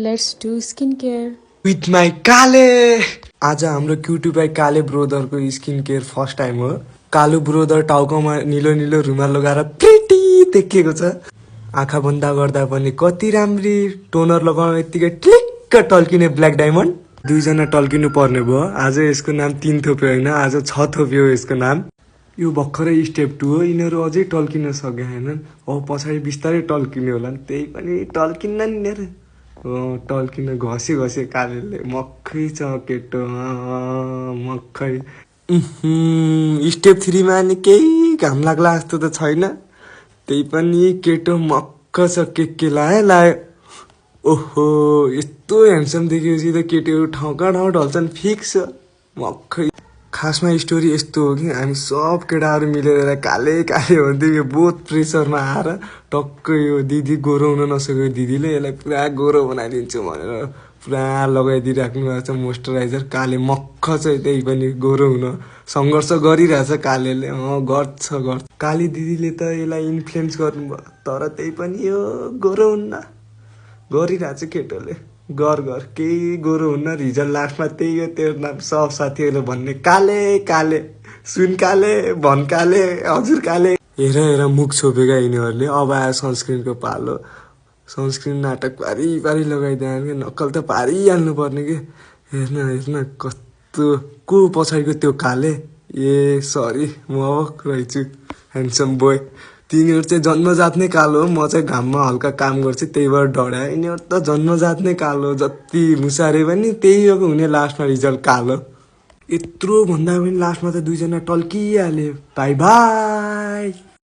Let's do skincare. With my Kale आज हाम्रो cutie बाई काले ब्रोदरको स्किन केयर फर्स्ट टाइम हो। कालो ब्रोदर टाउकोमा निलो निलो रुमाल लगाएर प्रिटी देखिएको छ। आँखा बन्द गर्दा पनि कति राम्री टोनर लगाउन यतिकै ट्लिक्क टल्किने ब्ल्याक डायमन्ड। दुईजना टल्किनु पर्ने भयो। आज यसको नाम 3 थोप्यो हैन, आज 6 थोप्यो यसको नाम। यो भर्खरै स्टेप 2 हो। यिनीहरू अझै टल्किन सके हैनन्। अब पछाडि बिस्तारै टल्किने होला। त्यही पनि टल्किन्न नि यिनीहरू। टल्किन घसे घसे कालेले मक्खै छ केटो मक्खै। स्टेप 3 मा नि केही घाम लाग्ला जस्तो त छैन। त्यही पनि केटो मक्ख छ के लायो। ओहो यस्तो ह्यान्डसम देखेपछि त केटीहरू ठाउँका ठाउँ ढल्छन् फिक्स मक्खै। खासमा स्टोरी यस्तो हो कि हामी सब केटाहरू मिलेर काले काले भन्दै यो बहुत प्रेसरमा आएर टक्कै यो दिदी गोरो हुन नसकेको दिदीले यसलाई पुरा गोरो बनाइदिन्छु भनेर पुरा लगाइदिइराख्नु भएको छ मोइस्चराइजर। काले मक्ख चाहिँ त्यही पनि गोरो हुन सङ्घर्ष गरिरहेछ कालेले। गर्छ काली दिदीले त यसलाई इन्फ्लुएन्स गर्नुभयो तर त्यही पनि यो गोरो हुन्न गरिरहेछ केटोले। गर केही गोरो हुन्न रिजल्ट लास्टमा त्यही हो। त्यो नाम सब साथीहरूले भन्ने काले काले सुन काले भन काले हजुर काले। हेर मुख छोपेका यिनीहरूले। अब आयो सनस्क्रिनको पालो। सनस्क्रिन नाटक पारी लगाइदियो कि नक्कल त पारिहाल्नु पर्ने कि। हेर्न कस्तो को पछाडिको त्यो काले। ए सरी म अवक रहेछु ह्यान्डसम बोय। तिनीहरू चाहिँ जन्मजात नै कालो हो। म चाहिँ घाममा हल्का काम गर्छु त्यही भएर डढायो। यिनीहरू त जन्मजात नै कालो, जति मुसारे पनि त्यही हो हुने लास्टमा रिजल्ट कालो। यत्रो भन्दा पनि लास्टमा त दुईजना टल्किहाल्यो। By by.